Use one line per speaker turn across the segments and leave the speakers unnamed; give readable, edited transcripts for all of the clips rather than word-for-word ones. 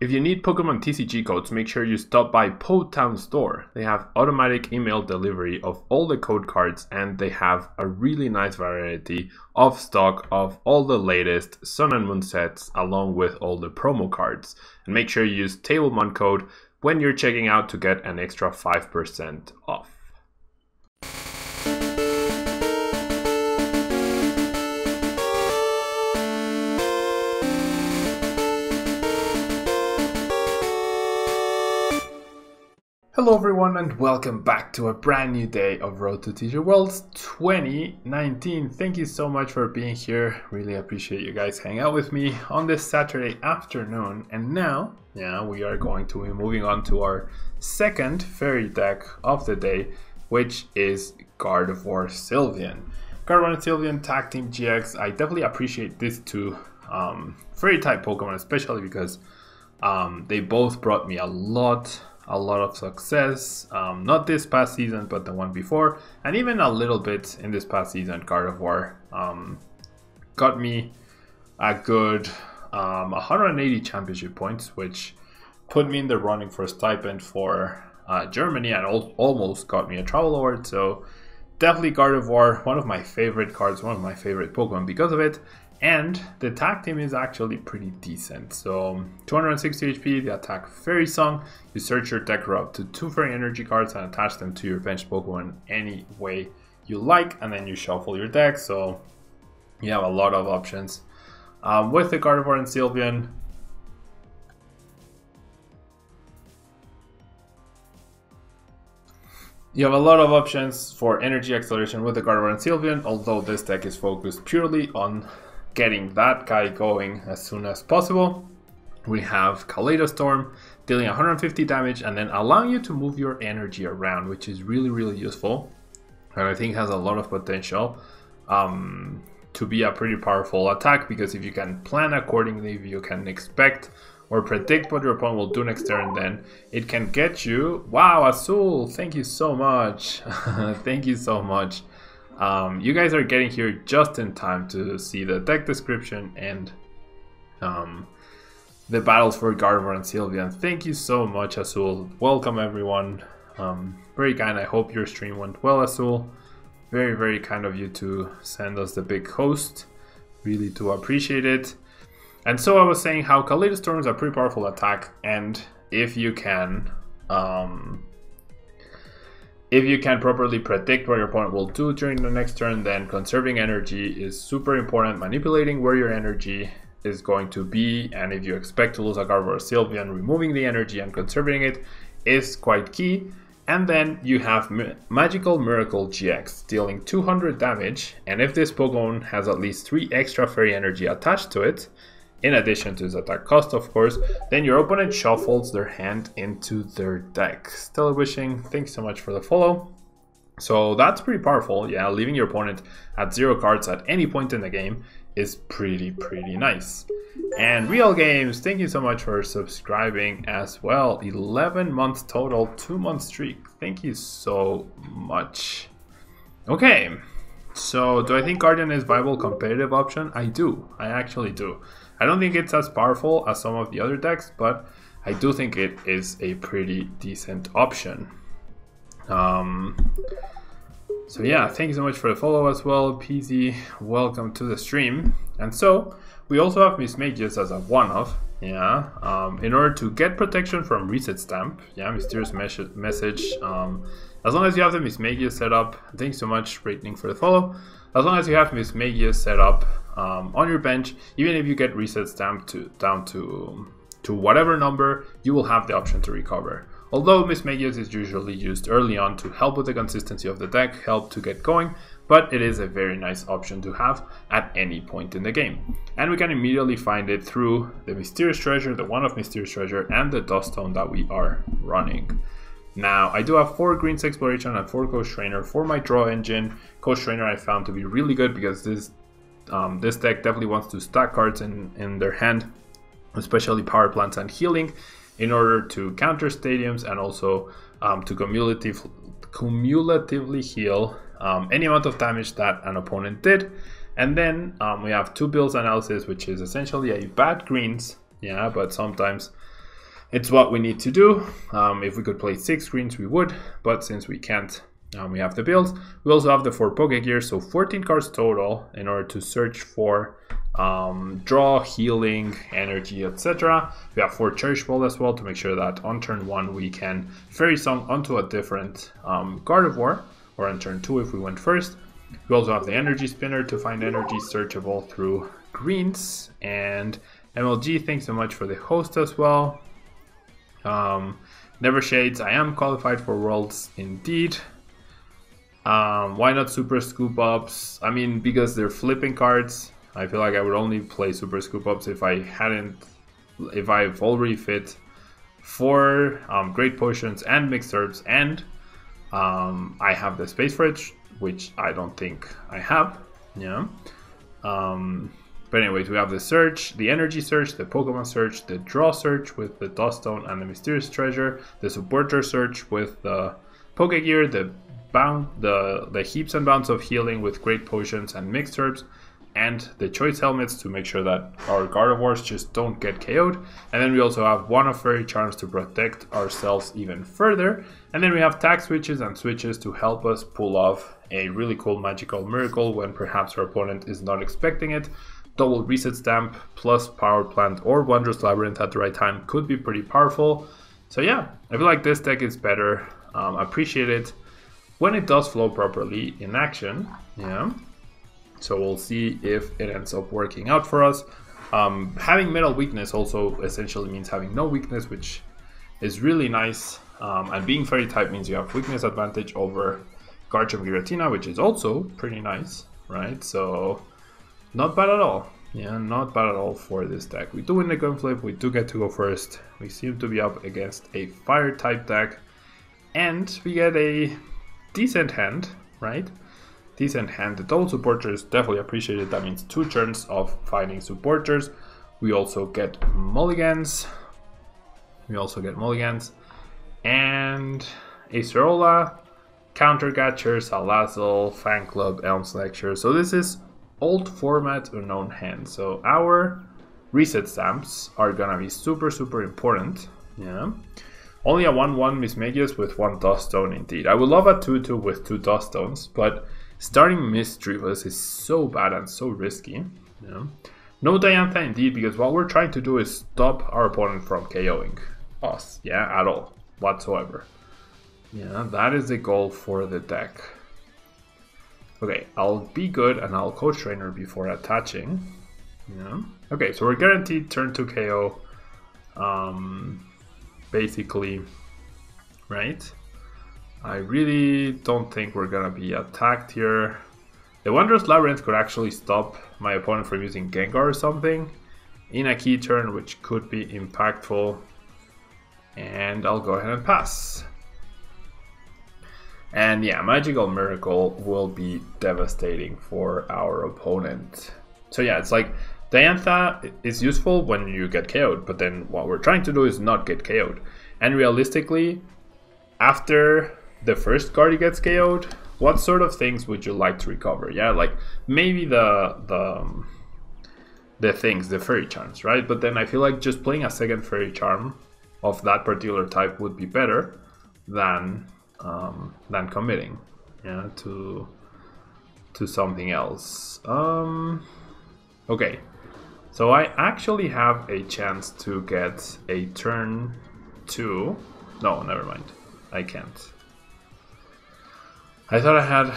If you need Pokemon TCG codes, make sure you stop by Town Store. They have automatic email delivery of all the code cards, and they have a really nice variety of stock of all the latest Sun and Moon sets along with all the promo cards. And make sure you use Tablemon code when you're checking out to get an extra 5% off. Hello everyone and welcome back to a brand new day of Road to TCG Worlds 2019. Thank you so much for being here. Really appreciate you guys hanging out with me on this Saturday afternoon. And now, we are going to be moving on to our second fairy deck of the day, which is Gardevoir Sylveon. Gardevoir Sylveon Tag Team GX. I definitely appreciate these two fairy type Pokemon, especially because they both brought me a lot of success, not this past season but the one before, and even a little bit in this past season. Gardevoir got me a good 180 championship points, which put me in the running for a stipend for Germany, and almost got me a travel award. So definitely Gardevoir, one of my favorite cards, one of my favorite Pokemon because of it. And the tag team is actually pretty decent. So 260 HP, the attack Fairy Song. You search your deck for up to 2 Fairy Energy cards and attach them to your bench Pokemon any way you like. And then you shuffle your deck. So you have a lot of options. With the Gardevoir and Sylveon, you have a lot of options for energy acceleration with the Gardevoir and Sylveon, although this deck is focused purely on getting that guy going as soon as possible. We have Kaleidostorm, dealing 150 damage and then allowing you to move your energy around, which is really useful, and I think has a lot of potential to be a pretty powerful attack, because if you can plan accordingly, if you can expect or predict what your opponent will do next turn, then it can get you. Wow, Azul, thank you so much. Thank you so much. You guys are getting here just in time to see the deck description and the battles for Gardevoir and Sylveon. Thank you so much, Azul. Welcome everyone. Very kind. I hope your stream went well, Azul. Very kind of you to send us the big host. Really do appreciate it. And so I was saying how Kaleidostorm is a pretty powerful attack, and if you can properly predict what your opponent will do during the next turn, then conserving energy is super important. Manipulating where your energy is going to be, and if you expect to lose a Gardevoir or Sylveon, removing the energy and conserving it is quite key. And then you have Magical Miracle GX, dealing 200 damage, and if this Pokemon has at least 3 extra fairy energy attached to it, in addition to its attack cost of course, then your opponent shuffles their hand into their deck. Stellar Wishing, thanks so much for the follow. So that's pretty powerful. Yeah, leaving your opponent at 0 cards at any point in the game is pretty nice. And Real Games, thank you so much for subscribing as well. 11 months total, 2-month streak. Thank you so much. Okay, so do I think Guardian is a viable competitive option? I do. I actually do. I don't think it's as powerful as some of the other decks, but I do think it is a pretty decent option. So yeah, thank you so much for the follow as well, PZ. Welcome to the stream. And so we also have Mismagius as a one-off. Yeah, in order to get protection from Reset Stamp. Yeah, Mysterious Message. As long as you have the Mismagius set up, thanks so much, Rating, for the follow. As long as you have Mismagius set up on your bench, even if you get Reset Stamp down to whatever number, you will have the option to recover. Although Mismagius is usually used early on to help with the consistency of the deck, help to get going, but it is a very nice option to have at any point in the game. And we can immediately find it through the Mysterious Treasure, the one-off Mysterious Treasure, and the Dusk Stone that we are running. Now, I do have 4 Greens Exploration and 4 Coach Trainer for my draw engine. Coach Trainer I found to be really good because this deck definitely wants to stack cards in their hand, especially Power Plants and Healing, in order to counter stadiums and also to cumulatively heal any amount of damage that an opponent did. And then we have 2 Bills Analysis, which is essentially a bad greens, yeah, but sometimes It's what we need to do. If we could play 6 screens, we would, but since we can't, we have the builds. We also have the 4 Pokégear, so 14 cards total in order to search for draw, healing, energy, etc. We have 4 Cherish Ball as well to make sure that on turn 1 we can Fairy Song onto a different Gardevoir, or on turn 2 if we went first. We also have the Energy Spinner to find energy searchable through greens, and MLG, thanks so much for the host as well. Never Shades, I am qualified for Worlds indeed. Why not Super Scoop Ups? I mean, because they're flipping cards. I feel like I would only play Super Scoop Ups if I've already fit 4 Great Potions and Mixed Herbs, and I have the space for it, which I don't think I have. Yeah. But anyways, we have the search, the energy search, the Pokemon search, the draw search with the Dusk Stone and the Mysterious Treasure, the supporter search with the Pokégear, the heaps and bounds of healing with Great Potions and Mixed Herbs, and the choice helmets to make sure that our Gardevoirs just don't get KO'd. And then we also have 1 of Fairy Charms to protect ourselves even further. And then we have tag switches and switches to help us pull off a really cool magical miracle when perhaps our opponent is not expecting it. Double Reset Stamp plus Power Plant or Wondrous Labyrinth at the right time could be pretty powerful. So yeah, I feel like this deck is better. I appreciate it when it does flow properly in action. Yeah. So we'll see if it ends up working out for us. Having Metal Weakness also essentially means having no weakness, which is really nice. And being Fairy type means you have weakness advantage over Garchomp Giratina, which is also pretty nice, right? So not bad at all. Yeah, not bad at all for this deck. We do win the gun flip, we do get to go first. We seem to be up against a Fire type deck, and we get a decent hand, right? Decent hand. The double supporters definitely appreciated. That means 2 turns of finding supporters. We also get mulligans. And a Sorola, Countercatcher, Salazzle, Fan Club, Elm's Lecture. So this is old format unknown hand. So our reset stamps are gonna be super important. Yeah. Only a 1/1 Mismagius with 1 Dusk Stone indeed. I would love a 2/2 with 2 Dusk Stones, but starting Misdreavus is so bad and so risky. Yeah. No Diantha indeed, because what we're trying to do is stop our opponent from KOing us. Yeah, at all. Whatsoever. Yeah, that is the goal for the deck. Okay, I'll be good and I'll Coach Trainer before attaching. Yeah. Okay, so we're guaranteed turn 2 KO. Basically, right? I really don't think we're gonna be attacked here. The Wondrous Labyrinth could actually stop my opponent from using Gengar or something in a key turn, which could be impactful. And I'll go ahead and pass. And yeah, Magical Miracle will be devastating for our opponent. So yeah, it's like Diantha is useful when you get KO'd, but then what we're trying to do is not get KO'd. And realistically, after the first card gets KO'd, what sort of things would you like to recover? Yeah, like maybe the things, the Fairy Charms, right? But then I feel like just playing a second Fairy Charm of that particular type would be better than committing, yeah, to something else. Okay, so I actually have a chance to get a turn 2. No, never mind. I can't. I thought I had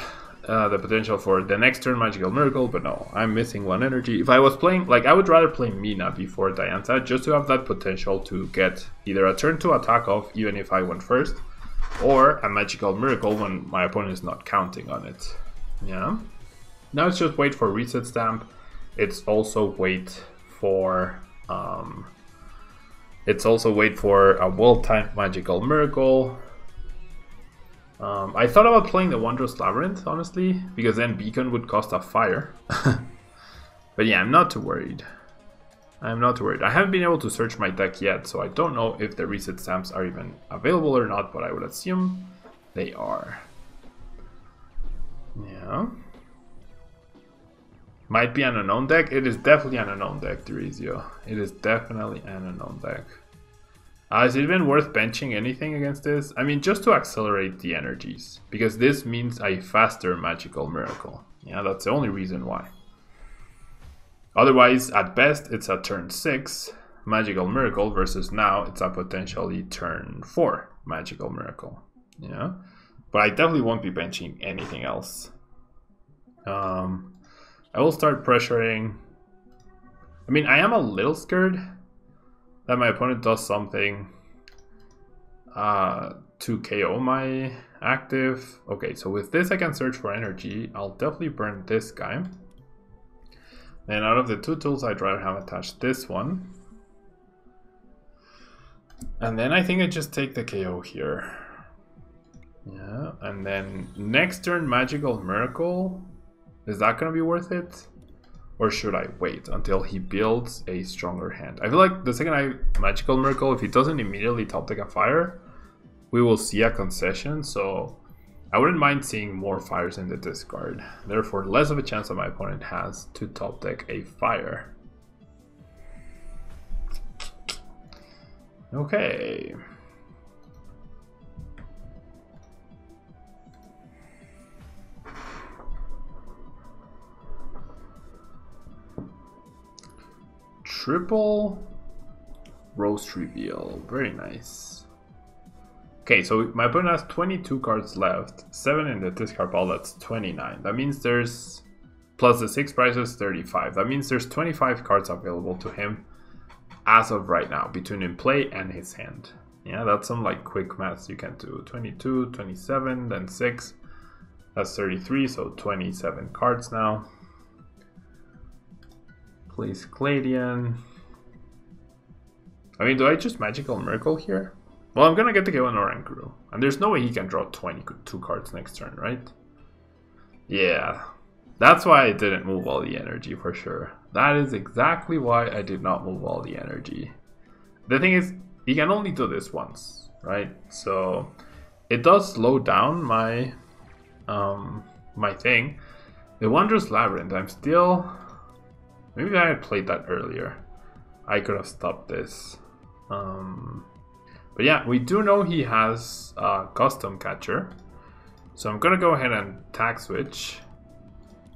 the potential for the next turn Magical Miracle, but no, I'm missing 1 energy. If I was playing, like, I would rather play Mina before Diantha, just to have that potential to get either a turn 2 attack off, even if I went first, or a Magical Miracle when my opponent is not counting on it. Yeah. Now it's just wait for Reset Stamp. It's also wait for a well-timed Magical Miracle. I thought about playing the Wondrous Labyrinth, honestly, because then Beacon would cost a fire. But yeah, I'm not too worried. I'm not too worried. I haven't been able to search my deck yet, so I don't know if the reset stamps are even available or not, but I would assume they are. Yeah. Might be an unknown deck. It is definitely an unknown deck, Durizio. It is definitely an unknown deck. Is it even worth benching anything against this? I mean, just to accelerate the energies, because this means a faster Magical Miracle. Yeah, that's the only reason why. Otherwise, at best, it's a turn 6 Magical Miracle versus now it's a potentially turn 4 Magical Miracle. Yeah, but I definitely won't be benching anything else. I will start pressuring. I mean, I am a little scared that my opponent does something to KO my active. Okay, so with this I can search for energy. I'll definitely burn this guy. Then out of the two tools, I'd rather have attached this one. And then I think I just take the KO here. Yeah, and then next turn Magical Miracle. Is that going to be worth it? Or should I wait until he builds a stronger hand? I feel like the second I Magical Miracle, if he doesn't immediately top deck a fire, we will see a concession. So I wouldn't mind seeing more fires in the discard. Therefore, less of a chance that my opponent has to top deck a fire. Okay. Triple Roast Reveal. Very nice. Okay, so my opponent has 22 cards left. 7 in the discard pile, that's 29. That means there's, plus the 6 prizes, 35. That means there's 25 cards available to him as of right now, between in play and his hand. Yeah, that's some like quick maths you can do. 22, 27, then 6. That's 33, so 27 cards now. Plays Gladian. I mean, do I just Magical Miracle here? Well, I'm gonna get to go an Oranguru. And there's no way he can draw 22 cards next turn, right? Yeah. That's why I didn't move all the energy for sure. That is exactly why I did not move all the energy. The thing is, he can only do this once, right? So it does slow down my my thing. The Wondrous Labyrinth, I'm still... Maybe I had played that earlier. I could have stopped this. But yeah, we do know he has Custom Catcher. So I'm gonna go ahead and Tag Switch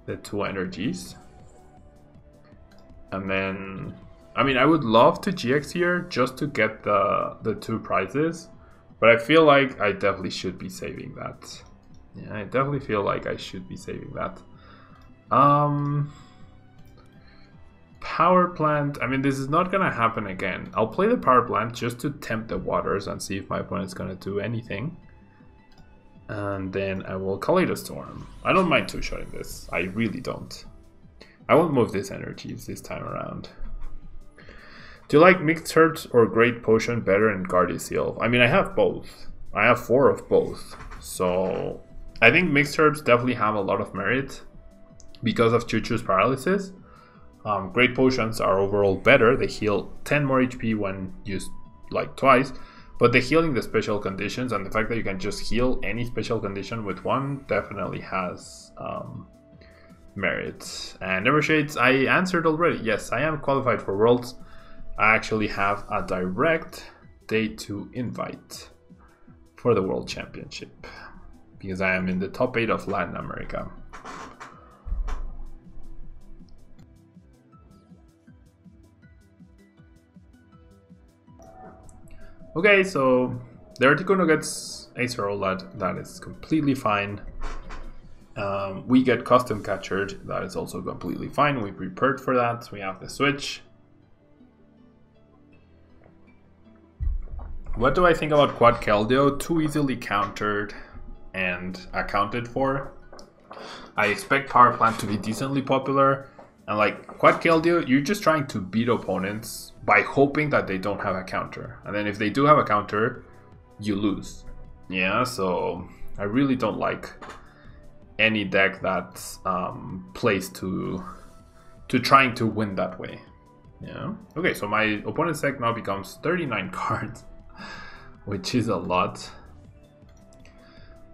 the 2 energies. And then, I mean, I would love to GX here just to get the 2 prizes. But I feel like I definitely should be saving that. Yeah, I definitely feel like I should be saving that. Power Plant, I mean, this is not gonna happen again. I'll play the Power Plant just to tempt the waters and see if my opponent's gonna do anything. And then I will Kaleidostorm. I don't mind two-shotting this. I really don't. I won't move these energies this time around. Do you like Mixed Herbs or Great Potion better in Gardevoir Sylveon? I mean, I have both. I have 4 of both. So I think Mixed Herbs definitely have a lot of merit because of Choo-Choo's paralysis. Great Potions are overall better. They heal 10 more HP when used like twice. But the healing the special conditions and the fact that you can just heal any special condition with 1 definitely has merit. And Evershades, I answered already. Yes, I am qualified for Worlds. I actually have a direct day 2 invite for the World Championship because I am in the top 8 of Latin America. Okay, so the Articuno gets Ace Roulette, that is completely fine. We get Custom Catchered, that is also completely fine. We prepared for that, we have the switch. What do I think about Quad Keldeo? Too easily countered and accounted for. I expect Power Plant to be decently popular. And like Quad Keldeo, you're just trying to beat opponents by hoping that they don't have a counter. And then if they do have a counter, you lose. Yeah, so I really don't like any deck that plays to trying to win that way. Yeah. Okay, so my opponent's deck now becomes 39 cards, which is a lot.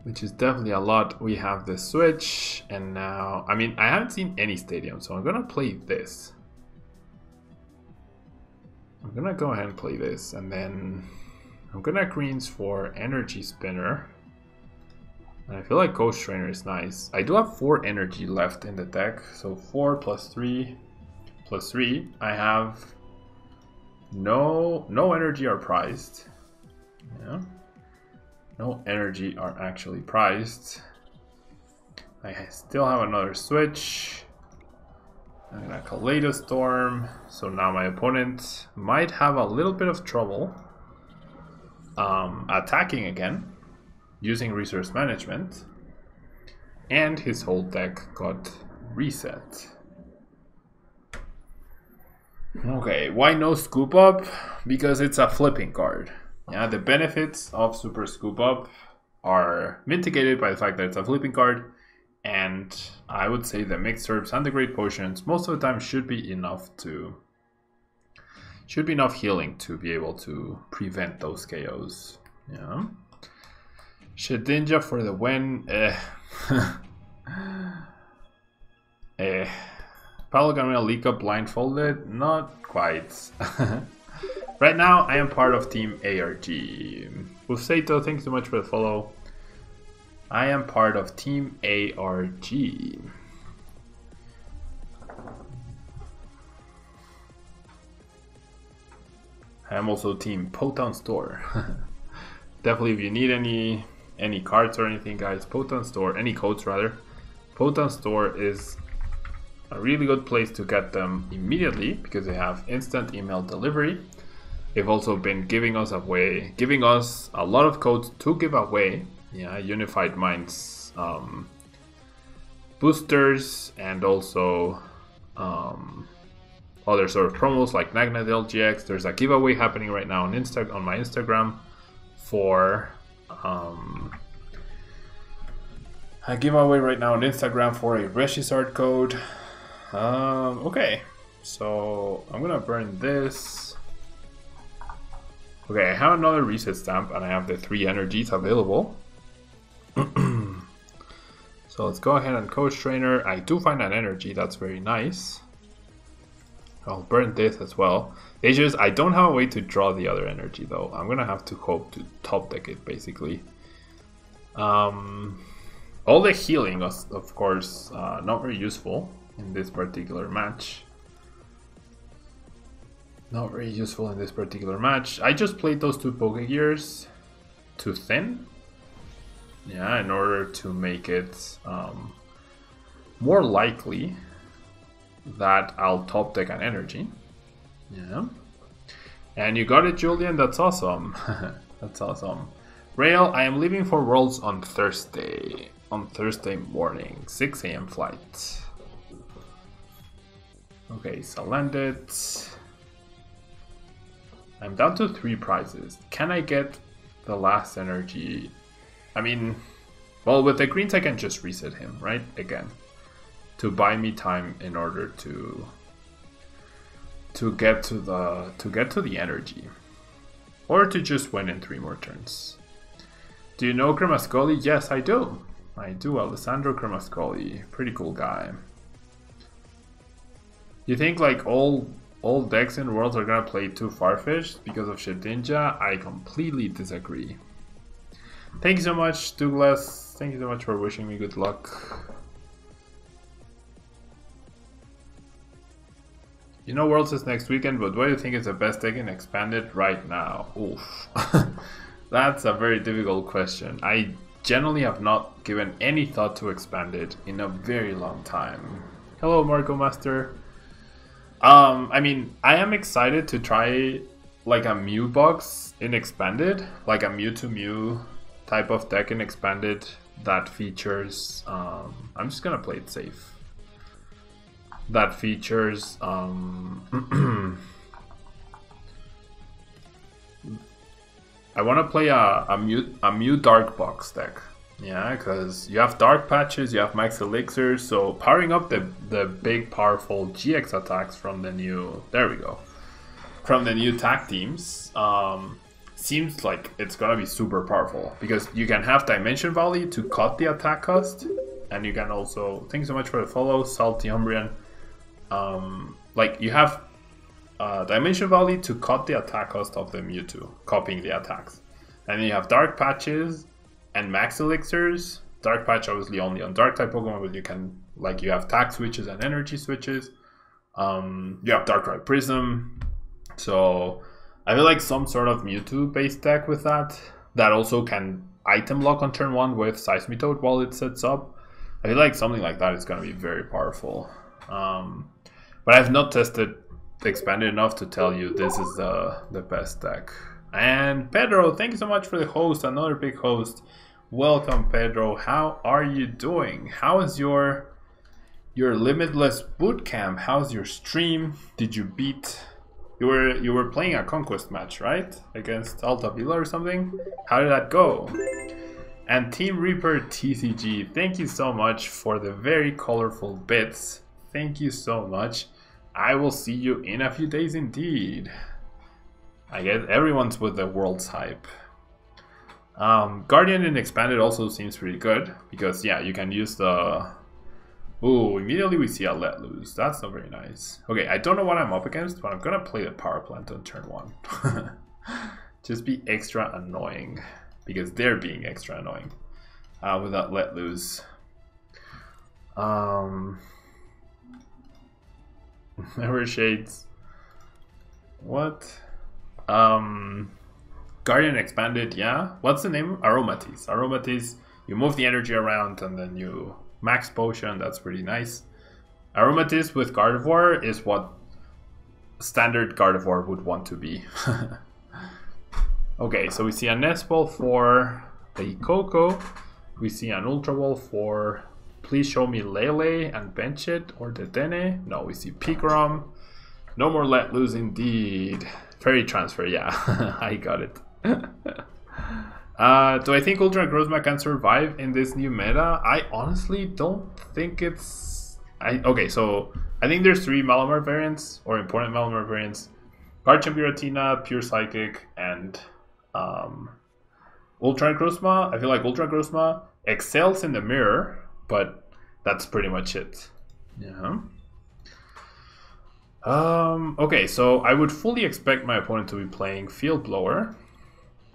Which is definitely a lot. We have the switch, and now, I mean, I haven't seen any stadium, so I'm gonna play this. I'm gonna go ahead and play this, and then I'm gonna greens for Energy Spinner. And I feel like Coach Trainer is nice. I do have 4 energy left in the deck, so 4 plus 3 plus 3. I have no energy are prized. Yeah. No energy are actually prized. I still have another switch. I'm gonna Kaleidostorm. So now my opponent might have a little bit of trouble attacking again using resource management. And his whole deck got reset. Okay, why no Scoop Up? Because it's a flipping card. Yeah, the benefits of Super Scoop Up are mitigated by the fact that it's a flipping card, and I would say the mixed herbs and the Great Potions most of the time should be enough healing to be able to prevent those KOs. Yeah. Shedinja for the win. Palgamia Lika blindfolded? Not quite. Right now, I am part of Team ARG. Usaito, thanks so much for the follow. I am part of Team ARG. I am also Team Potown Store. Definitely, if you need any cards or anything, guys, Potown Store, any codes rather, Potown Store is a really good place to get them immediately because they have instant email delivery. They've also been giving us a lot of codes to give away. Yeah, Unified Minds boosters, and also other sort of promos like Nagnadel GX. There's a giveaway happening right now on my Instagram for a giveaway right now on Instagram for a Reshisard code. Okay, so I'm gonna burn this. Okay, I have another reset stamp and I have the 3 energies available. So let's go ahead and Coach Trainer. I do find an energy, that's very nice. I'll burn this as well. It's just I don't have a way to draw the other energy though. I'm gonna have to hope to top deck it basically. All the healing was of course not very useful in this particular match. Not very useful in this particular match. I just played those 2 Pokégears to thin. Yeah, in order to make it more likely that I'll top deck an energy. Yeah. And you got it, Julian. That's awesome. That's awesome. Rail, I am leaving for Worlds on Thursday. On Thursday morning, 6 AM flight. Okay, so landed. I'm down to 3 prizes. Can I get the last energy? I mean, well, with the greens I can just reset him, right? Again, to buy me time in order to get to the energy, or to just win in 3 more turns. Do you know Cremascoli? Yes, I do. I do. Alessandro Cremascoli, pretty cool guy. You think like all decks in Worlds are gonna play too Farfetch'd because of Shedinja? I completely disagree. Thank you so much, Douglas. Thank you so much for wishing me good luck. You know Worlds is next weekend, but what do you think is the best deck in Expanded right now? Oof. That's a very difficult question. I generally have not given any thought to Expanded in a very long time. Hello, Marco Master. I mean, I am excited to try like a Mew box in Expanded, like a Mew to Mew type of deck in Expanded that features, I'm just gonna play it safe. That features, I want to play a Mew Dark Box deck. Yeah, because you have Dark Patches, you have Max Elixirs, so powering up the big powerful GX attacks from the new, there we go, from the new tag teams, seems like it's gonna be super powerful, because you can have Dimension Valley to cut the attack cost, and you can also, thanks so much for the follow, Salty Umbrian, like you have Dimension Valley to cut the attack cost of the Mewtwo, copying the attacks. And then you have Dark Patches and Max Elixirs. Dark Patch obviously only on Dark type Pokemon, but you can, like, you have Tag Switches and Energy Switches. You have Darkrai Prism. So I feel like some sort of Mewtwo based deck with that also can item lock on turn 1 with Seismitoad while it sets up. I feel like something like that is going to be very powerful. But I've not tested Expanded enough to tell you this is the best deck. And Pedro, thank you so much for the host, another big host. Welcome, Pedro. How are you doing? How is your Limitless Bootcamp? How's your stream? Did you beat... You were playing a conquest match, right? Against Altavilla or something? How did that go? And Team Reaper TCG, thank you so much for the very colorful bits. Thank you so much. I will see you in a few days indeed. I guess everyone's with the world's hype. Guardian in Expanded also seems pretty good. Because, yeah, you can use the... Ooh, immediately we see a Let Loose. That's not very nice. Okay, I don't know what I'm up against, but I'm gonna play the Power Plant on turn 1. Just be extra annoying. Because they're being extra annoying. With that Let Loose. Never Shades. What? Guardian Expanded, yeah. What's the name? Aromatisse. Aromatisse, you move the energy around and then you max potion. That's pretty nice. Aromatisse with Gardevoir is what standard Gardevoir would want to be. Okay, so we see a Nest Ball for the Coco. We see an Ultra Ball for Please Show Me Lele and bench it, or Dedenne. No, we see Pikarom. No more Let Loose indeed. Fairy Transfer, yeah. I got it. Do I think Ultra Grozma can survive in this new meta? I honestly don't think it's... Okay, so I think there's 3 Malamar variants, or important Malamar variants. Garchomp Giratina, Pure Psychic, and Ultra Grozma. I feel like Ultra Grozma excels in the mirror, but that's pretty much it. Yeah. Okay, so I would fully expect my opponent to be playing Field Blower.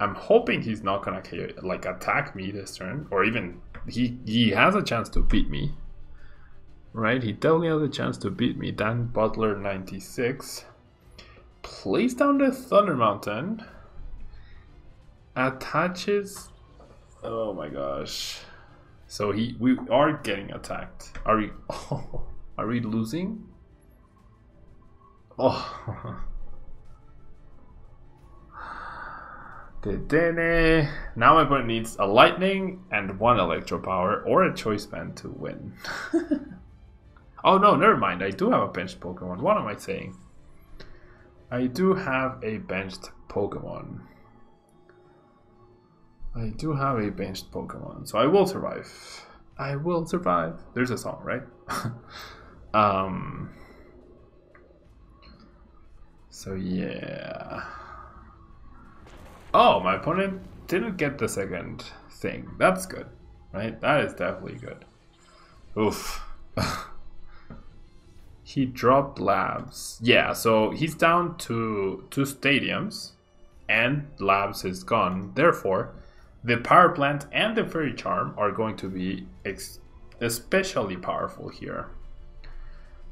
I'm hoping he's not gonna like attack me this turn, or even he has a chance to beat me. Right, he definitely has a chance to beat me. Dan Butler 96 plays down the Thunder Mountain, attaches. Oh my gosh! So we are getting attacked. Are we? Oh, are we losing? Oh. Dedenne. Now my opponent needs a Lightning and 1 Electro Power or a Choice Band to win. Oh no, never mind. I do have a benched Pokemon. What am I saying? I do have a benched Pokemon. I do have a benched Pokemon. So I will survive. I will survive. There's a song, right? So yeah. Oh, my opponent didn't get the second thing. That's good, right? That is definitely good. Oof. He dropped Labs. Yeah, so he's down to 2 stadiums and Labs is gone. Therefore, the Power Plant and the Fairy Charm are going to be especially powerful here.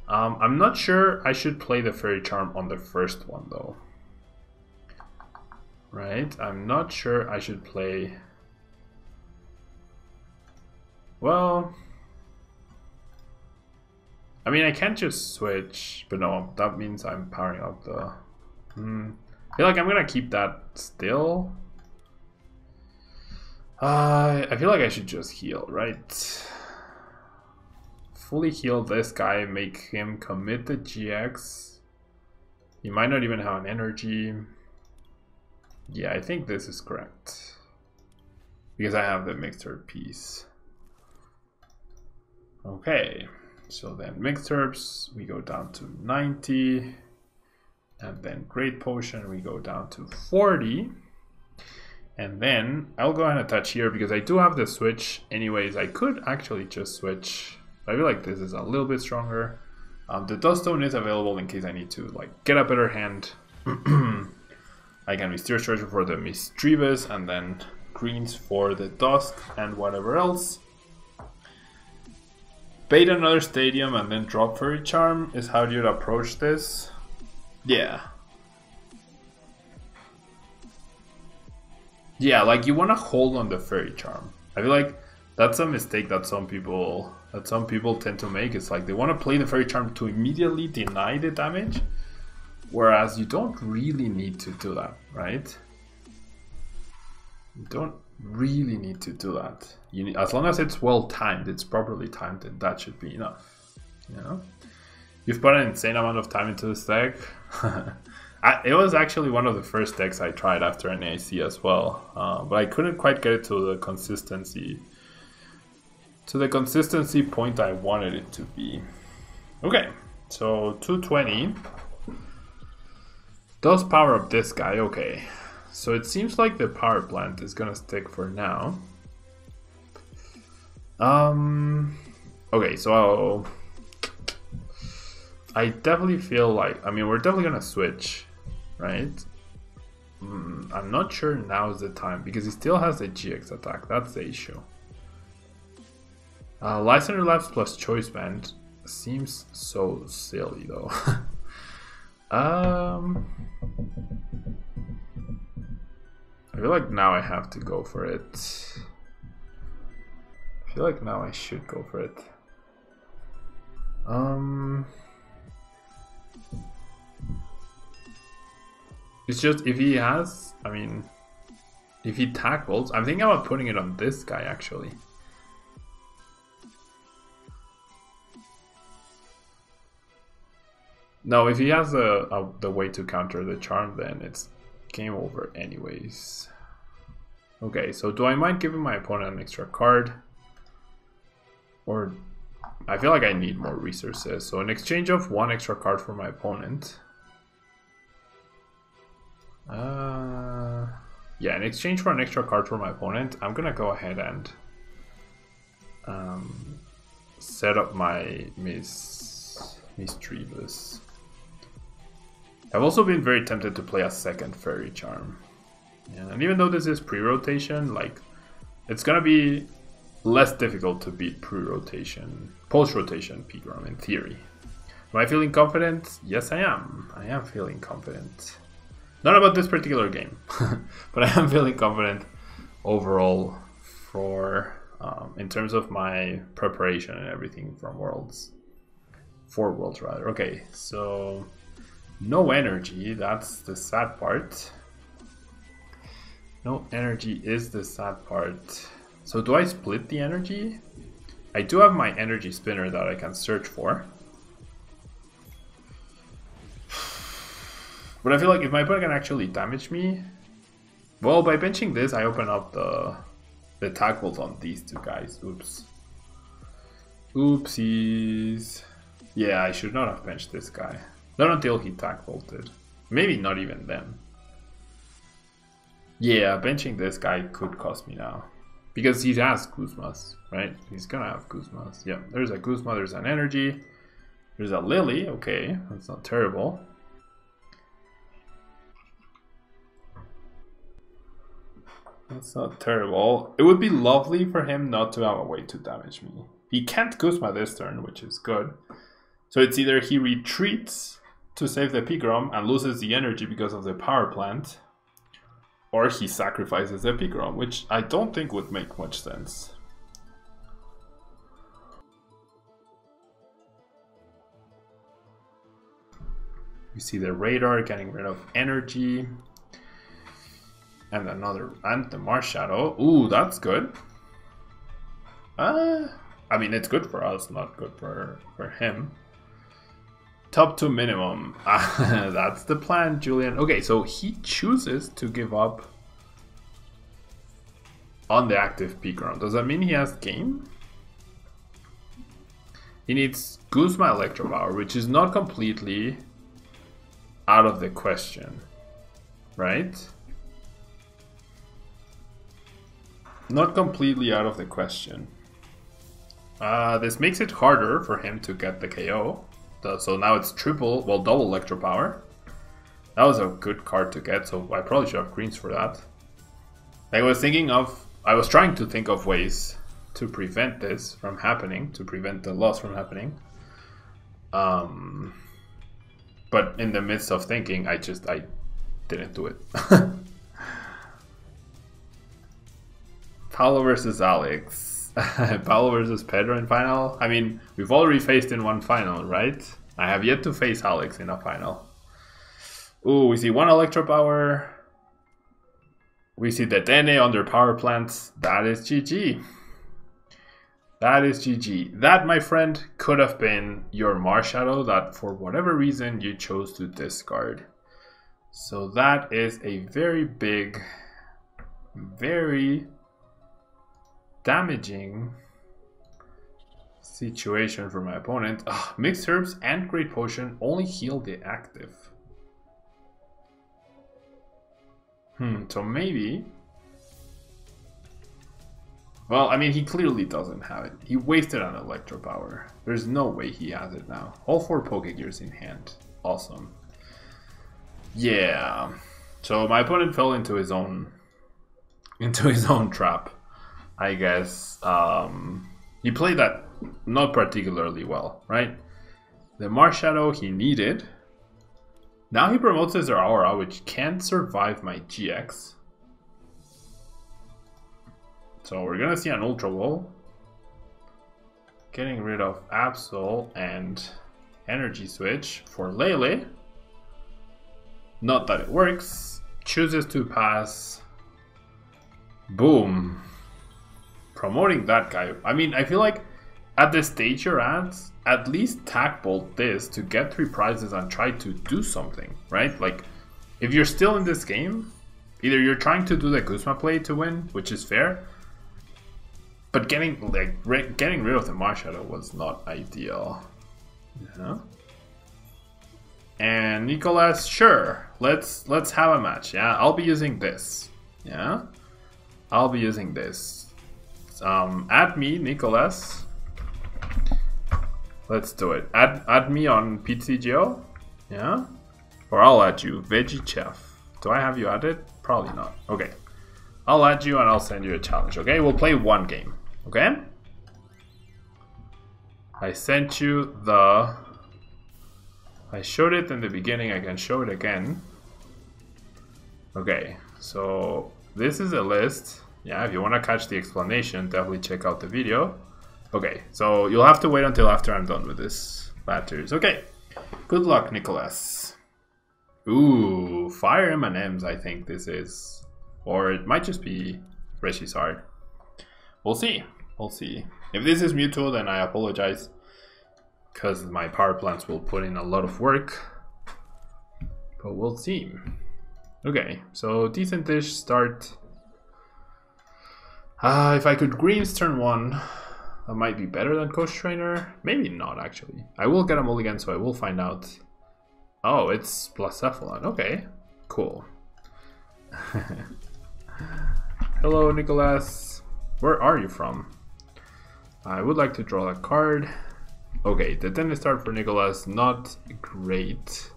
I'm not sure I should play the Fairy Charm on the first one though. Right, I'm not sure I should play... Well... I mean, I can't just switch, but no, that means I'm powering up the... I feel like I'm gonna keep that still. I feel like I should just heal, right? Fully heal this guy, make him commit the GX. He might not even have an energy. Yeah, I think this is correct. Because I have the mixed herb piece. Okay, so then mixed herbs, we go down to 90. And then Great Potion, we go down to 40. And then I'll go ahead and attach here because I do have the switch. Anyways, I could actually just switch. I feel like this is a little bit stronger. The Dusk Stone is available in case I need to like get a better hand. I can Mysterious Treasure for the Misdreavus and then greens for the Dusk and whatever else. Bait another stadium and then drop Fairy Charm is how you'd approach this. Yeah. Yeah, like you want to hold on the Fairy Charm. I feel like that's a mistake that some people tend to make. It's like they want to play the Fairy Charm to immediately deny the damage, whereas you don't really need to do that, right? You don't really need to do that. You need, as long as it's well timed, it's properly timed, and that should be enough. You know, you've put an insane amount of time into this deck. It was actually one of the first decks I tried after NAIC as well, but I couldn't quite get it to the consistency. To the consistency point I wanted it to be. Okay, so 220 does power up this guy. Okay, so it seems like the power plant is gonna stick for now. Okay, so I definitely feel like, I mean, we're definitely gonna switch, right? I'm not sure now is the time because he still has the GX attack. That's the issue. Listener Labs plus Choice Band seems so silly though. I feel like now I have to go for it. I feel like now I should go for it. It's just if he has, I mean, if he tackles, I'm thinking about putting it on this guy actually. No, if he has the way to counter the charm, then it's game over anyways. Okay, so do I mind giving my opponent an extra card? Or I feel like I need more resources. So in exchange of one extra card for my opponent. Yeah, in exchange for an extra card for my opponent, I'm gonna go ahead and set up my Misdreavus. I've also been very tempted to play a second Fairy Charm. Yeah, and even though this is pre-rotation, like, it's gonna be less difficult to beat pre-rotation, post-rotation Pigrom in theory. Am I feeling confident? Yes, I am. I am feeling confident. Not about this particular game, but I am feeling confident overall for in terms of my preparation and everything from Worlds. For Worlds rather. Okay, so no energy, that's the sad part. No energy is the sad part. So do I split the energy? I do have my Energy Spinner that I can search for. But I feel like if my opponent can actually damage me, well, by benching this, I open up the tackles on these two guys. Oops. Oopsies. Yeah, I should not have benched this guy. Not until he tag vaulted. Maybe not even then. Yeah, benching this guy could cost me now. Because he has Guzmas, right? He's gonna have Guzmas. Yeah, there's a Guzma, there's an Energy. There's a Lily, okay, that's not terrible. That's not terrible. It would be lovely for him not to have a way to damage me. He can't Guzma this turn, which is good. So it's either he retreats to save the Pigrom and loses the energy because of the power plant, or he sacrifices the Pigrom, which I don't think would make much sense. You see the radar getting rid of energy. And another, and the Marshadow. Ooh, that's good. I mean, it's good for us, not good for him. Top 2 minimum. That's the plan, Julian. Okay, so he chooses to give up on the active Pigrom. Does that mean he has game? He needs Guzma Electro Power, which is not completely out of the question, right? Not completely out of the question. This makes it harder for him to get the KO. So now it's triple, well, double Electro Power. That was a good card to get, so I probably should have greens for that. I was trying to think of ways to prevent this from happening, to prevent the loss from happening. But in the midst of thinking, I didn't do it. Paolo versus Alex. Paolo versus Pedro in final. I mean, we've already faced in one final, right? I have yet to face Alex in a final. Ooh, we see one Electro Power. We see the Dene under Power Plants. That is GG. That is GG. That, my friend, could have been your Marshadow that for whatever reason you chose to discard. So that is a very big, very damaging situation for my opponent. Mixed Herbs and Great Potion only heal the active. So maybe... Well, I mean, he clearly doesn't have it. He wasted an Electro Power. There's no way he has it now. All 4 Pokégears in hand. Awesome. Yeah. So my opponent fell into his own trap, I guess. He played that not particularly well, right? The Marshadow he needed. Now he promotes his Aura, which can't survive my GX. So we're gonna see an Ultra Wall. Getting rid of Absol and Energy Switch for Lele. Not that it works. Chooses to pass. Boom. Promoting that guy. I mean, I feel like at the stage you're at least tag bolt this to get 3 prizes and try to do something, right? Like, if you're still in this game, either you're trying to do the Guzma play to win, which is fair, but getting rid of the Marshadow was not ideal. Yeah. And Nicolas, sure, let's have a match. Yeah, I'll be using this. Yeah, I'll be using this. Add me, Nicolas. Let's do it. Add me on PTGO. Yeah, or I'll add you, Veggie Chef. Do I have you added? Probably not. Okay, I'll add you and I'll send you a challenge. Okay, we'll play 1 game. Okay, I sent you the... I showed it in the beginning, I can show it again. Okay, so this is a list. Yeah, if you want to catch the explanation, definitely check out the video. Okay, so you'll have to wait until after I'm done with this batteries. Okay, good luck, Nicholas. Ooh, Fire M&Ms, I think this is. Or it might just be Reshisard. We'll see. We'll see. If this is Mewtwo, then I apologize, because my power plants will put in a lot of work. But we'll see. Okay, so decent-ish start. If I could greens turn 1, that might be better than Coach Trainer. Maybe not, actually. I will get a mulligan, so I will find out. Oh, it's Blacephalon. Okay, cool. Hello, Nicholas. Where are you from? I would like to draw a card. Okay, the tennis start for Nicholas, not great.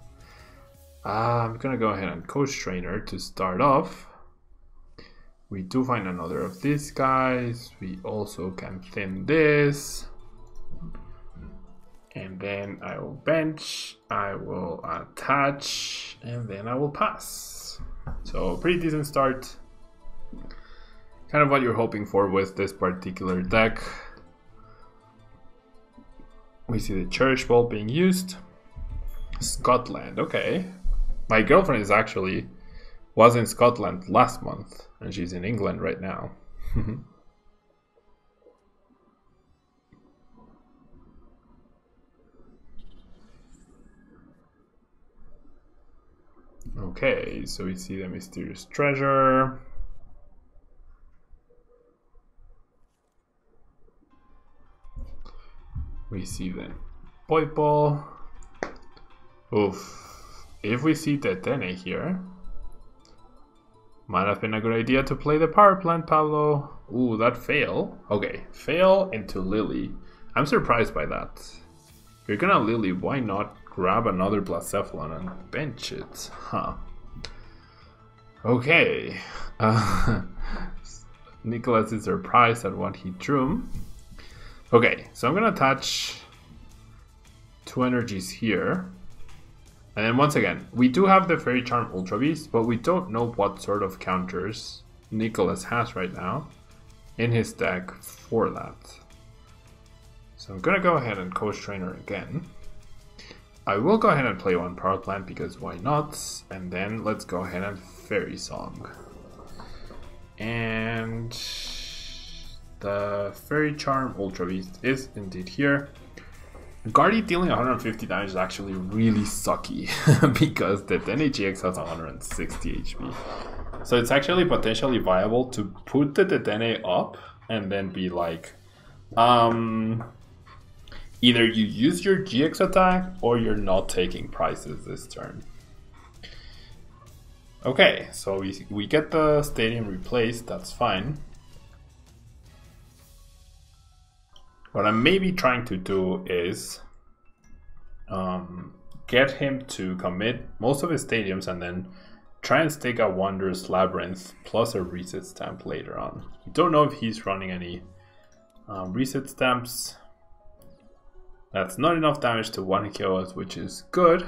I'm gonna go ahead and Coach Trainer to start off. We do find another of these guys. We also can thin this. And then I will bench, I will attach, and then I will pass. So pretty decent start. Kind of what you're hoping for with this particular deck. We see the Cherish Ball being used. Scotland, okay. My girlfriend was in Scotland last month, and she's in England right now. Okay, so we see the Mysterious Treasure. We see the Poipole. Oof. If we see the Dene here, might have been a good idea to play the Power Plant, Pablo. Ooh, that fail. Okay, fail into Lily. I'm surprised by that. You're gonna Lily, why not grab another Blacephalon and bench it? Huh. Okay. Nicholas is surprised at what he drew. Okay, so I'm gonna attach 2 energies here. And then once again, we do have the Fairy Charm Ultra Beast, but we don't know what sort of counters Nicholas has right now in his deck for that. So I'm gonna go ahead and Coach Trainer again. I will go ahead and play one Power Plant because why not? And then let's go ahead and Fairy Song. And the Fairy Charm Ultra Beast is indeed here. Guardy dealing 150 damage is actually really sucky because the Dedenne has 160 HP. So it's actually potentially viable to put the Dedenne up and then be like, either you use your GX attack or you're not taking prizes this turn. Okay, so we get the stadium replaced, that's fine. What I'm maybe trying to do is get him to commit most of his stadiums and then try and stick a Wondrous Labyrinth plus a Reset Stamp later on. I don't know if he's running any Reset Stamps. That's not enough damage to 1-KO us, which is good.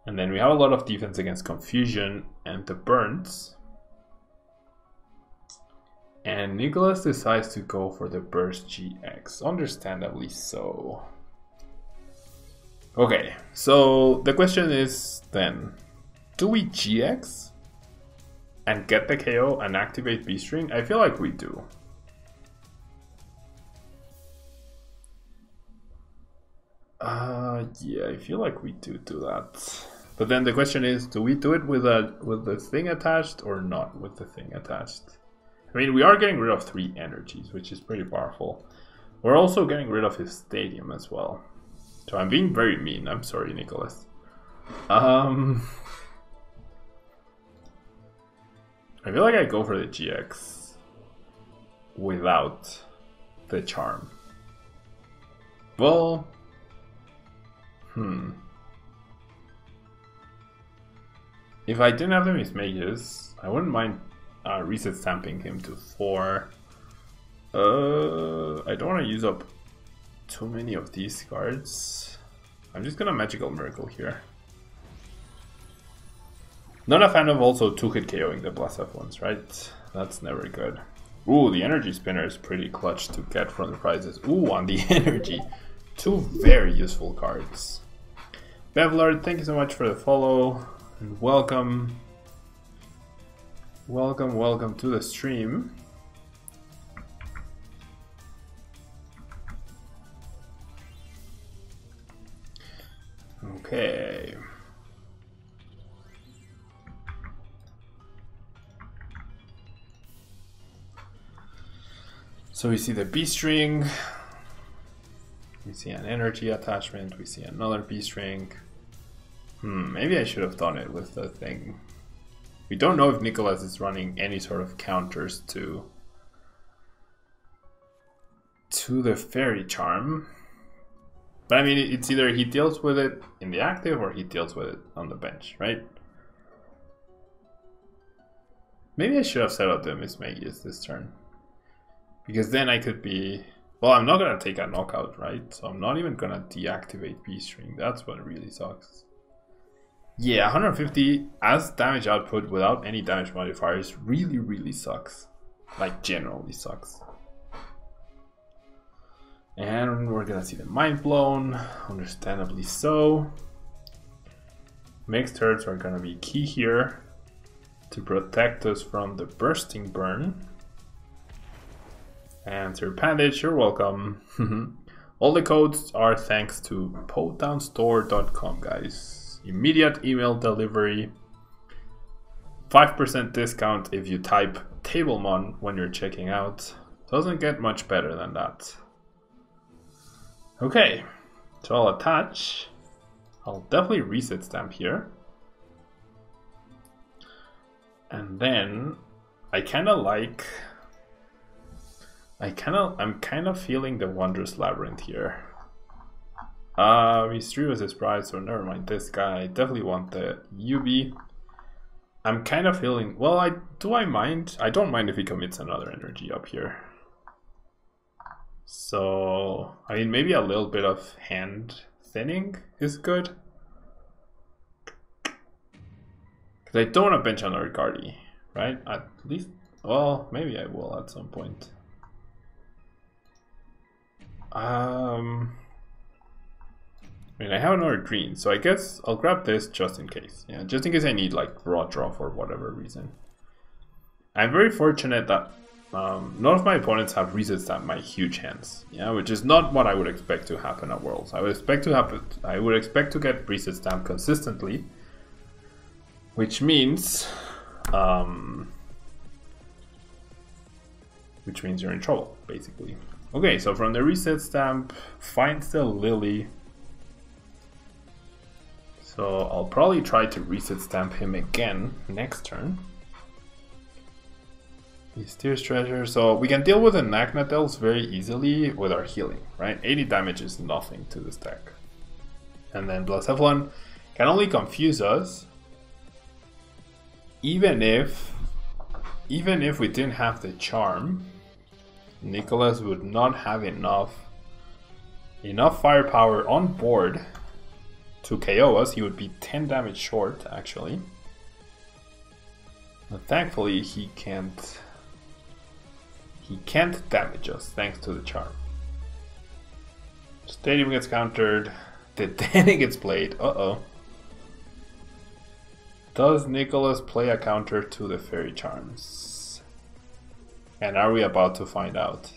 And then we have a lot of defense against Confusion and the Burns. And Nicholas decides to go for the Burst GX, understandably so. Okay, so the question is then, do we GX and get the KO and activate B-String? I feel like we do. Yeah, I feel like we do that. But then the question is, do we do it with the thing attached or not with the thing attached? I mean, we are getting rid of 3 energies, which is pretty powerful. We're also getting rid of his stadium as well. So I'm being very mean. I'm sorry, Nicholas. I feel like I go for the GX without the charm. Well, if I didn't have the Mismagius, I wouldn't mind reset stamping him to 4. I don't want to use up too many of these cards. I'm just gonna Magical Miracle here. Not a fan of also 2-hit KOing the Blacephalons, right? That's never good. Ooh, the Energy Spinner is pretty clutch to get from the prizes. Ooh, on the Energy. 2 very useful cards. Bevlard, thank you so much for the follow. And welcome. Welcome to the stream. Okay. So we see the B-string. We see an energy attachment. We see another B-string. Maybe I should have done it with the thing. We don't know if Nicholas is running any sort of counters to the Fairy Charm. But I mean, it's either he deals with it in the active or he deals with it on the bench, right? Maybe I should have set up the Mismagius this turn. Because then I could be... Well, I'm not going to take a knockout, right? So I'm not even going to deactivate B-string. That's what really sucks. Yeah, 150 as damage output without any damage modifiers really sucks. Like, generally sucks. And we're gonna see the Mind Blown, understandably so. Mixed Herds are gonna be key here to protect us from the Bursting Burn. And Serpandage, you're welcome. All the codes are thanks to podownstore.com, guys. Immediate email delivery, 5% discount if you type Tablemon when you're checking out. Doesn't get much better than that. Okay, so I'll attach. I'll definitely reset stamp here. And then I'm kind of feeling the Wondrous Labyrinth here. Misdreavus is pride, so never mind this guy. I definitely want the UB. I'm kind of feeling, well, I mind? I don't mind if he commits another energy up here. So, I mean, maybe a little bit of hand thinning is good. Because I don't want to bench another Guardy, right? At least, well, maybe I will at some point. I mean, I have another green, so I guess I'll grab this just in case. Yeah, just in case I need like raw draw for whatever reason. I'm very fortunate that none of my opponents have Reset Stamp my huge hands. Yeah, which is not what I would expect to happen at Worlds. I would expect to get Reset Stamp consistently, which means you're in trouble, basically. Okay, so from the Reset Stamp, finds the Lily. So I'll probably try to Reset Stamp him again next turn. Mysterious Treasure. So we can deal with the Nagnatels very easily with our healing, right? 80 damage is nothing to this deck. And then Blacephalon can only confuse us. Even if we didn't have the charm, Nicholas would not have enough firepower on board to KO us. He would be 10 damage short, actually. But thankfully, he can't damage us thanks to the charm. Stadium gets countered. The Danny gets played. Uh-oh. Does Nicholas play a counter to the Fairy Charms? And are we about to find out?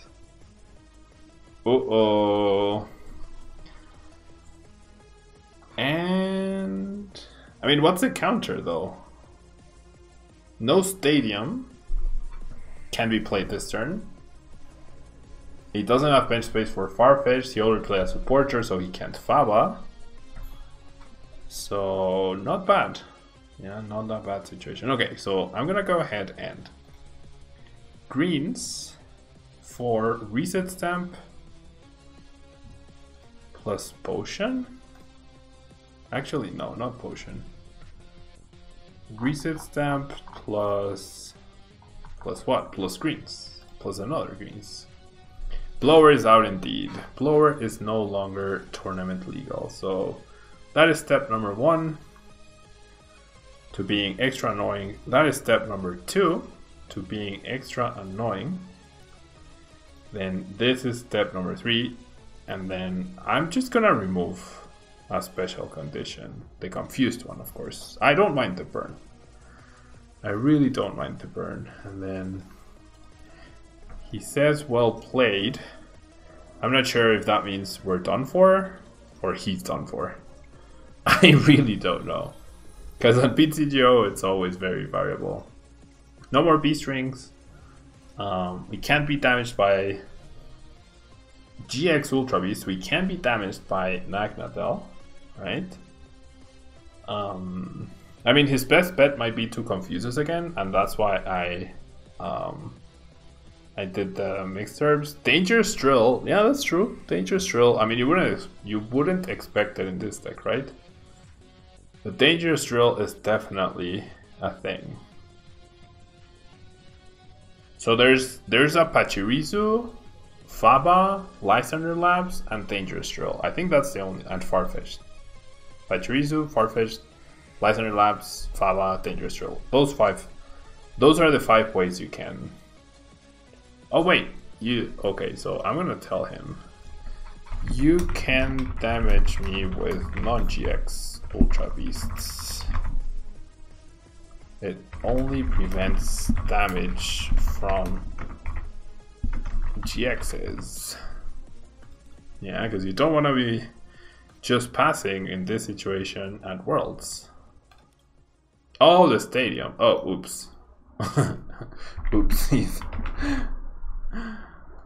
Uh-oh. And I mean, what's the counter though? No Stadium can be played this turn. He doesn't have bench space for Farfetch'd. He already plays a supporter, so he can't Faba. So not bad. Yeah, not that bad situation. Okay, so I'm gonna go ahead and greens for Reset Stamp plus Potion. Actually, no, not Potion. Reset Stamp plus what? Plus greens. Plus another greens. Blower is out indeed. Blower is no longer tournament legal. So that is step number 1 to being extra annoying. That is step number 2 to being extra annoying. Then this is step number 3. And then I'm just gonna remove a special condition. The confused one, of course. I don't mind the burn. I really don't mind the burn. And then he says well played. I'm not sure if that means we're done for or he's done for. I really don't know. Because on PTGO it's always very variable. No more B-strings. We can't be damaged by GX Ultra Beast. We can be damaged by Magnatel, right? I mean, his best bet might be to confuse us again, and that's why I did the mixed herbs. Dangerous Drill, yeah, that's true. Dangerous Drill. I mean, you wouldn't expect it in this deck, right? The Dangerous Drill is definitely a thing. So there's a Pachirisu, Faba, Lysander Labs, and Dangerous Drill. I think that's the only, and Farfetch'd. Pachirisu, Farfetch'd, Lysander Labs, Faba, Dangerous Drill. Those are the 5 ways you can. Oh wait, okay, so I'm gonna tell him. You can damage me with non-GX Ultra Beasts. It only prevents damage from GXs. Yeah, because you don't want to be just passing in this situation at Worlds. Oh, the Stadium. Oh, oops. Oopsies.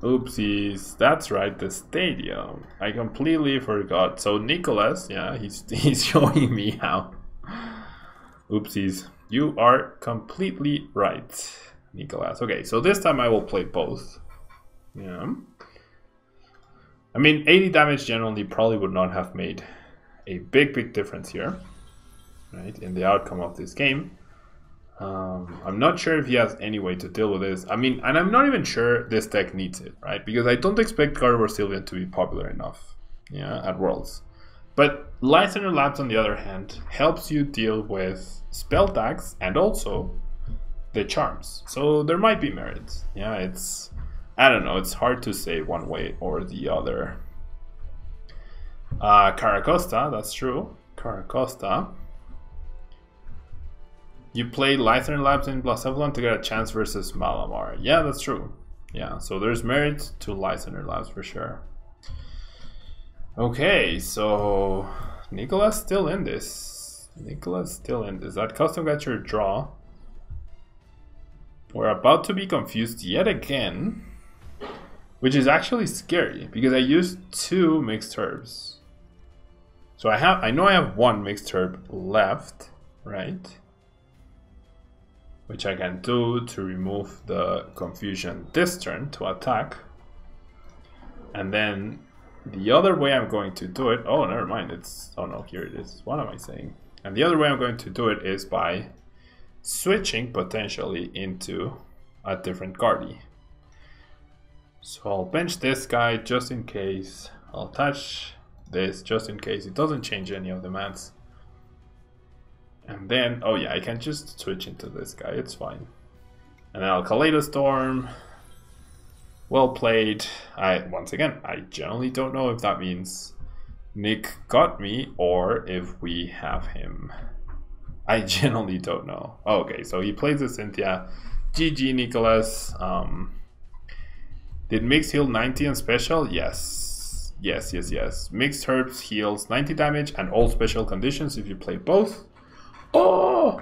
Oopsies. That's right, the Stadium. I completely forgot. So Nicholas, yeah, he's showing me how. Oopsies. You are completely right, Nicholas. Okay, so this time I will play both. Yeah. I mean, 80 damage generally probably would not have made a big difference here, right, in the outcome of this game. I'm not sure if he has any way to deal with this. I mean, and I'm not even sure this deck needs it, right? Because I don't expect Gardevoir Sylveon to be popular enough, yeah, at Worlds. But Lysander Labs, on the other hand, helps you deal with spell tags and also the charms. So there might be merits. Yeah, it's, I don't know, it's hard to say one way or the other. Caracosta, that's true. Caracosta. You play Lysander Labs in Blacephalon to get a chance versus Malamar. Yeah, that's true. Yeah, so there's merit to Lysander Labs for sure. Okay, so Nicholas still in this. Nicholas still in this. That custom got your draw. We're about to be confused yet again, which is actually scary because I used 2 mixed herbs. So I know I have 1 mixed herb left, right? Which I can do to remove the confusion this turn to attack. And then the other way I'm going to do it, oh, never mind, it's, oh no, here it is. What am I saying? And the other way I'm going to do it is by switching potentially into a different Guardy. So I'll bench this guy just in case. I'll attach this just in case it doesn't change any of the mats. And then, oh yeah, I can just switch into this guy, it's fine. And then I'll Kaleidostorm. Well played. Once again, I generally don't know if that means Nick got me or if we have him. I generally don't know. Oh, okay, so he plays the Cynthia. GG, Nicholas. Did Mix heal 90 on special? Yes. Yes. Mixed herbs heals 90 damage and all special conditions if you play both. Oh!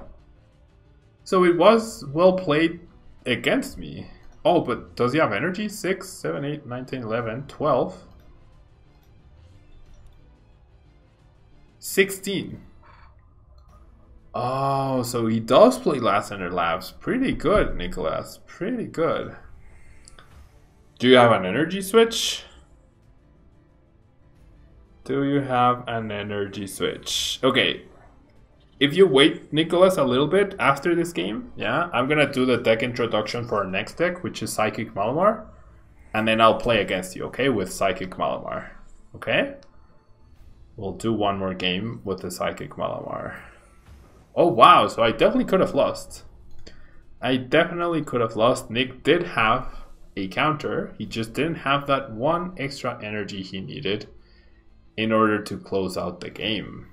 So it was well played against me. Oh, but does he have energy? 6, 7, 8, 9, 10, 11, 12. 16. Oh, so he does play Lysander Labs. Pretty good, Nicholas. Pretty good. Do you have an energy switch? Do you have an energy switch? Okay. If you wait, Nicholas, a little bit after this game, yeah, I'm gonna do the deck introduction for our next deck, which is Psychic Malamar. And then I'll play against you, okay, with Psychic Malamar. Okay? We'll do one more game with the Psychic Malamar. Oh, wow, so I definitely could have lost. I definitely could have lost. Nick did have a counter. He just didn't have that 1 extra energy he needed in order to close out the game.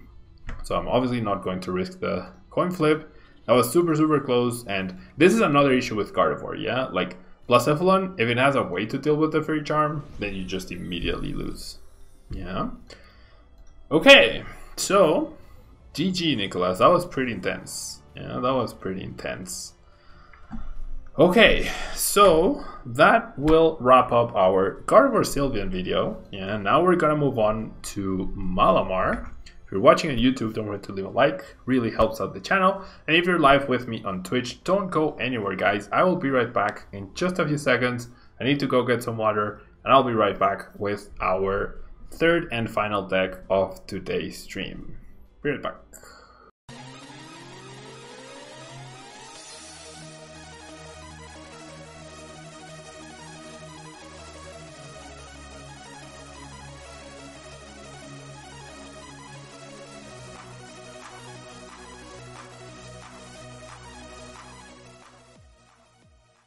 So I'm obviously not going to risk the coin flip. That was super close, and this is another issue with Gardevoir, yeah? Like, Blacephalon, if it has a way to deal with the Fairy Charm, then you just immediately lose. Yeah? Okay, so, GG, Nicholas. That was pretty intense. Yeah, that was pretty intense. Okay, so that will wrap up our Gardevoir Sylveon video. Yeah, now we're gonna move on to Malamar. If you're watching on YouTube, don't forget to leave a like, really helps out the channel. And if you're live with me on Twitch, don't go anywhere, guys. I will be right back in just a few seconds. I need to go get some water, and I'll be right back with our 3rd and final deck of today's stream. Be right back.